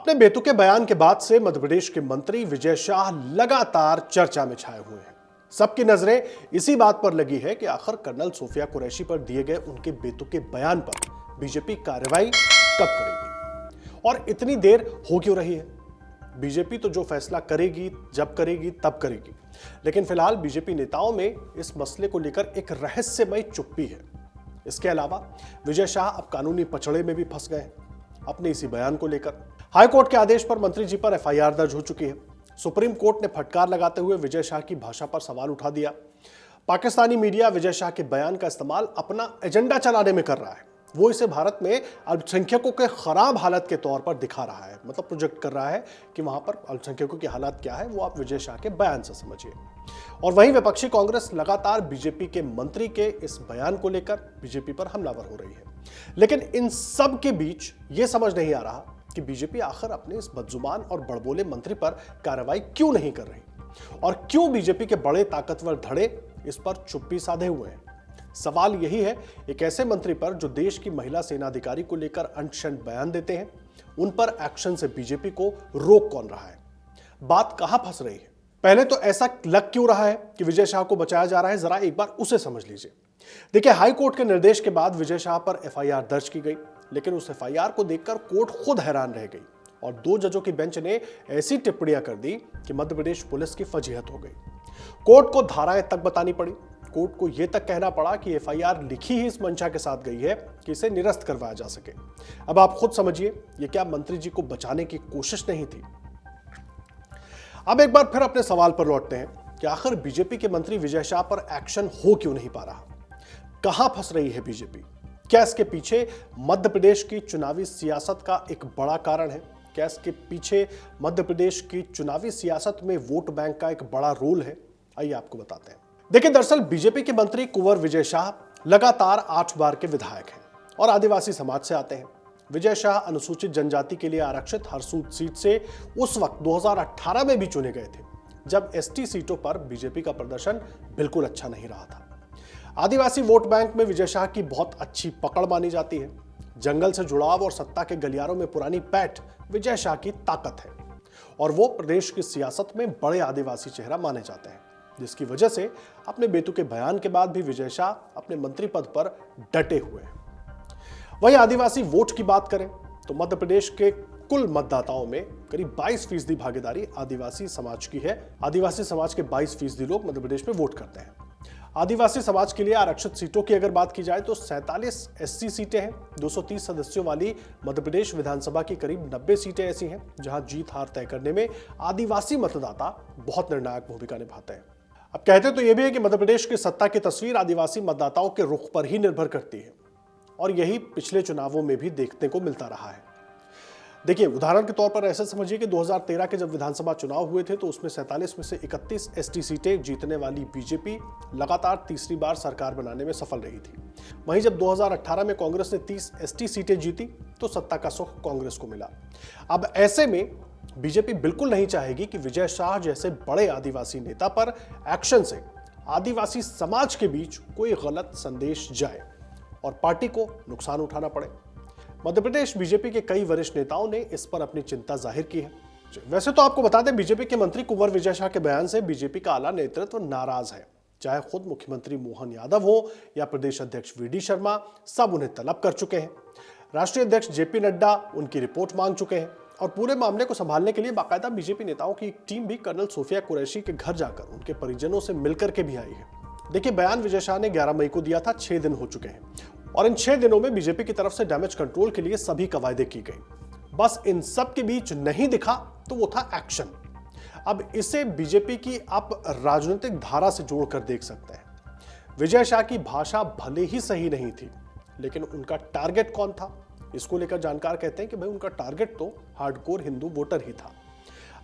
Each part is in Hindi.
अपने बेतुके बयान के बाद से मध्य प्रदेश के मंत्री विजय शाह लगातार चर्चा में छाए हुए हैं। सबकी नजरें इसी बात पर लगी है कि आखिर कर्नल सोफिया कुरैशी पर दिए गए उनके बेतुके बयान पर बीजेपी कार्रवाई कब करेगी और इतनी देर हो क्यों रही है। बीजेपी तो जो फैसला करेगी, जब करेगी, तब करेगी, लेकिन फिलहाल बीजेपी नेताओं में इस मसले को लेकर एक रहस्यमय चुप्पी है। इसके अलावा विजय शाह अब कानूनी पचड़े में भी फंस गए हैं अपने इसी बयान को लेकर। हाई कोर्ट के आदेश पर मंत्री जी पर एफआईआर दर्ज हो चुकी है। सुप्रीम कोर्ट ने फटकार लगाते हुए विजय शाह की भाषा पर सवाल उठा दिया। पाकिस्तानी मीडिया विजय शाह के बयान का इस्तेमाल अपना एजेंडा चलाने में कर रहा है। वो इसे भारत में अल्पसंख्यकों के खराब हालत के तौर पर दिखा रहा है, मतलब प्रोजेक्ट कर रहा है कि वहां पर अल्पसंख्यकों की हालत क्या है, वो आप विजय शाह के बयान से समझिए। और वहीं विपक्षी कांग्रेस लगातार बीजेपी के मंत्री के इस बयान को लेकर बीजेपी पर हमलावर हो रही है। लेकिन इन सब के बीच ये समझ नहीं आ रहा कि बीजेपी आखिर अपने इस बदजुबान और बड़बोले मंत्री पर कार्रवाई क्यों नहीं कर रही और क्यों बीजेपी के बड़े ताकतवर धड़े इस पर चुप्पी साधे हुए हैं। सवाल यही है, एक ऐसे मंत्री पर जो देश की महिला सेनाधिकारी को लेकर अनशन बयान देते हैं, उन पर एक्शन से बीजेपी को रोक कौन रहा है? बात कहां फंस रही है? पहले तो ऐसा लग क्यों रहा है कि विजय शाह को बचाया जा रहा है, जरा एक बार उसे समझ लीजिए। देखिए, हाई कोर्ट के निर्देश के बाद विजय शाह पर एफआईआर दर्ज की गई, लेकिन उस एफआईआर को देखकर कोर्ट खुद हैरान रह गई और 2 जजों की बेंच ने ऐसी टिप्पणियां कर दी कि मध्य प्रदेश पुलिस की फजीहत हो गई। कोर्ट को धाराएं तक बतानी पड़ी। कोर्ट को यह तक कहना पड़ा कि एफआईआर लिखी ही इस मंशा के साथ गई है कि इसे निरस्त करवाया जा सके। अब आप खुद समझिए, यह क्या मंत्री जी को बचाने की कोशिश नहीं थी? अब एक बार फिर अपने सवाल पर लौटते हैं कि आखिर बीजेपी के मंत्री विजय शाह पर एक्शन हो क्यों नहीं पा रहा? कहां फंस रही है बीजेपी? क्या इसके पीछे मध्य प्रदेश की चुनावी सियासत का एक बड़ा कारण है? क्या इसके पीछे मध्य प्रदेश की चुनावी सियासत में वोट बैंक का एक बड़ा रोल है? आइए आपको बताते हैं। देखिए, दरअसल बीजेपी के मंत्री कुंवर विजय शाह लगातार 8 बार के विधायक हैं और आदिवासी समाज से आते हैं। विजय शाह अनुसूचित जनजाति के लिए आरक्षित हरसूद सीट से उस वक्त 2018 में भी चुने गए थे, जब एसटी सीटों पर बीजेपी का प्रदर्शन बिल्कुल अच्छा नहीं रहा था। आदिवासी वोट बैंक में विजय शाह की बहुत अच्छी पकड़ मानी जाती है। जंगल से जुड़ाव और सत्ता के गलियारों में पुरानी पैठ विजय शाह की ताकत है और वो प्रदेश की सियासत में बड़े आदिवासी चेहरा माने जाते हैं, जिसकी वजह से अपने बेतुके बयान के बाद भी विजय शाह अपने मंत्री पद पर डटे हुए हैं। वहीं आदिवासी वोट की बात करें तो मध्य प्रदेश के कुल मतदाताओं में करीब 22% भागीदारी आदिवासी समाज की है। आदिवासी समाज के 22% लोग मध्य प्रदेश में वोट करते हैं। आदिवासी समाज के लिए आरक्षित सीटों की अगर बात की जाए तो 47 एससी सीटें हैं। 230 सदस्यों वाली मध्य प्रदेश विधानसभा की करीब 90 सीटें ऐसी हैं जहां जीत हार तय करने में आदिवासी मतदाता बहुत निर्णायक भूमिका निभाते हैं। अब कहते तो यह भी है कि मध्य प्रदेश की सत्ता की तस्वीर आदिवासी मतदाताओं के रुख पर ही निर्भर करती है और यही पिछले चुनावों में भी देखने को मिलता रहा है। देखिए, उदाहरण के तौर पर ऐसे समझिए कि 2013 के जब विधानसभा चुनाव हुए थे तो उसमें 47 में से 31 एसटी सीटें जीतने वाली बीजेपी लगातार तीसरी बार सरकार बनाने में सफल रही थी। वहीं जब 2018 में कांग्रेस ने 30 एसटी सीटें जीती तो सत्ता का सुख कांग्रेस को मिला। अब ऐसे में बीजेपी बिल्कुल नहीं चाहेगी कि विजय शाह जैसे बड़े आदिवासी नेता पर एक्शन से आदिवासी समाज के बीच कोई गलत संदेश जाए और पार्टी को नुकसान उठाना पड़े। मध्य प्रदेश बीजेपी के कई वरिष्ठ नेताओं ने इस पर अपनी चिंता जाहिर की है। वैसे तो आपको बता दें, बीजेपी के मंत्री कुंवर विजय शाह के बयान से बीजेपी का आला नेतृत्व नाराज है। चाहे खुद मुख्यमंत्री मोहन यादव हो या प्रदेश अध्यक्ष वीडी शर्मा, सब उन्हें तलब कर चुके हैं। राष्ट्रीय अध्यक्ष जेपी नड्डा उनकी रिपोर्ट मांग चुके हैं और पूरे मामले को संभालने के लिए बाकायदा बीजेपी नेताओं की एक टीम भी कर्नल सोफिया कुरैशी के घर जाकर उनके परिजनों से मिलकर के भी आई है। देखिए, बयान विजय शाह ने 11 मई को दिया था। 6 दिन हो चुके हैं और इन 6 दिनों में बीजेपी की तरफ से डैमेज कंट्रोल के लिए सभी कवायदे की गई। बस इन सब के बीच नहीं दिखा तो वो था एक्शन। अब इसे बीजेपी की आप राजनीतिक धारा से जोड़कर देख सकते हैं। विजय शाह की भाषा भले ही सही नहीं थी, लेकिन उनका टारगेट कौन था? इसको लेकर जानकार कहते हैं कि भाई उनका टारगेट तो हार्डकोर हिंदू वोटर ही था।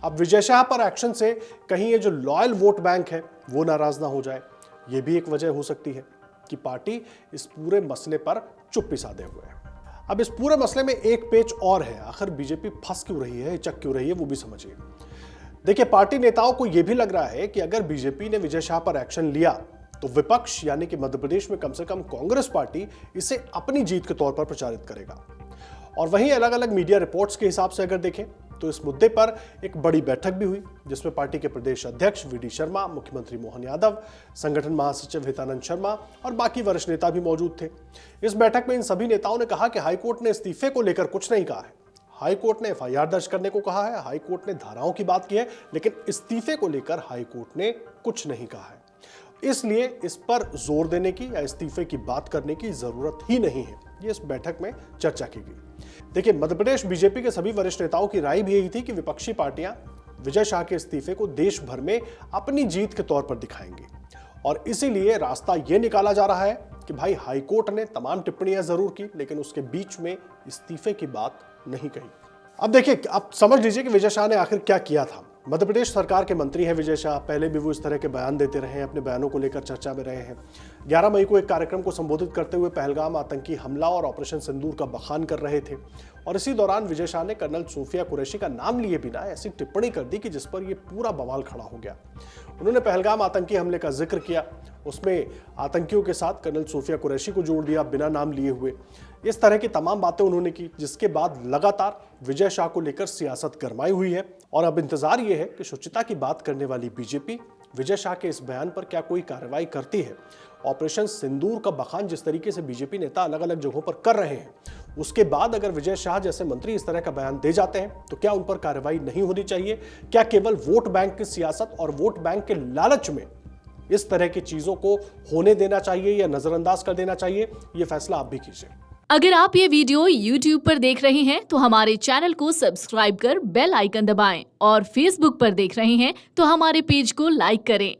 अब विजय शाह पर एक्शन से कहीं ये जो लॉयल वोट बैंक है वो नाराज ना हो जाए, ये भी एक वजह हो सकती है कि पार्टी इस पूरे मसले पर चुप्पी साधे हुए है। अब इस पूरे मसले में एक पेच और है। आखिर बीजेपी फंस क्यों रही है, हिचक क्यों रही है, वो भी समझिए। देखिए, पार्टी नेताओं को यह भी लग रहा है कि अगर बीजेपी ने विजय शाह पर एक्शन लिया तो विपक्ष यानी कि मध्य प्रदेश में कम से कम कांग्रेस पार्टी इसे अपनी जीत के तौर पर प्रचारित करेगा। और वहीं अलग अलग मीडिया रिपोर्ट्स के हिसाब से अगर देखें तो इस मुद्दे पर एक बड़ी बैठक भी हुई, जिसमें पार्टी के प्रदेश अध्यक्ष वी डी शर्मा, मुख्यमंत्री मोहन यादव, संगठन महासचिव हितानंद शर्मा और बाकी वरिष्ठ नेता भी मौजूद थे। इस बैठक में इन सभी नेताओं ने कहा कि हाईकोर्ट ने इस्तीफे को लेकर कुछ नहीं कहा है। हाईकोर्ट ने एफआईआर दर्ज करने को कहा है, हाईकोर्ट ने धाराओं की बात की है, लेकिन इस्तीफे को लेकर हाईकोर्ट ने कुछ नहीं कहा है। इसलिए इस पर जोर देने की या इस्तीफे की बात करने की जरूरत ही नहीं है। ये इस बैठक में चर्चा की गई। देखिए, मध्य प्रदेश बीजेपी के सभी वरिष्ठ नेताओं की राय भी यही थी कि विपक्षी पार्टियां विजय शाह के इस्तीफे को देश भर में अपनी जीत के तौर पर दिखाएंगी और इसीलिए रास्ता यह निकाला जा रहा है कि भाई हाईकोर्ट ने तमाम टिप्पणियां जरूर की, लेकिन उसके बीच में इस्तीफे की बात नहीं कही। अब देखिए, आप समझ लीजिए कि विजय शाह ने आखिर क्या किया था। मध्य प्रदेश सरकार के मंत्री हैं विजय शाह, पहले भी वो इस तरह के बयान देते रहे हैं, अपने बयानों को लेकर चर्चा में रहे हैं। 11 मई को एक कार्यक्रम को संबोधित करते हुए पहलगाम आतंकी हमला और ऑपरेशन सिंदूर का बखान कर रहे थे और इसी दौरान विजय शाह ने कर्नल सूफिया कुरैशी का नाम लिए बिना ऐसी टिप्पणी कर दी कि जिस पर यह पूरा बवाल खड़ा हो गया। उन्होंने पहलगाम आतंकी हमले का जिक्र किया, उसमें आतंकियों के साथ कर्नल सूफिया कुरैशी को जोड़ दिया बिना नाम लिए हुए। इस तरह की तमाम बातें उन्होंने की, जिसके बाद लगातार विजय शाह को लेकर सियासत गरमाई हुई है और अब इंतजार यह है कि शुचिता की बात करने वाली बीजेपी विजय शाह के इस बयान पर क्या कोई कार्रवाई करती है। ऑपरेशन सिंदूर का बखान जिस तरीके से बीजेपी नेता अलग अलग जगहों पर कर रहे हैं, उसके बाद अगर विजय शाह जैसे मंत्री इस तरह का बयान दे जाते हैं तो क्या उन पर कार्रवाई नहीं होनी चाहिए? क्या केवल वोट बैंक की सियासत और वोट बैंक के लालच में इस तरह की चीजों को होने देना चाहिए या नजरअंदाज कर देना चाहिए? यह फैसला आप भी कीजिए। अगर आप ये वीडियो YouTube पर देख रहे हैं तो हमारे चैनल को सब्सक्राइब कर बेल आइकन दबाएं और Facebook पर देख रहे हैं तो हमारे पेज को लाइक करें।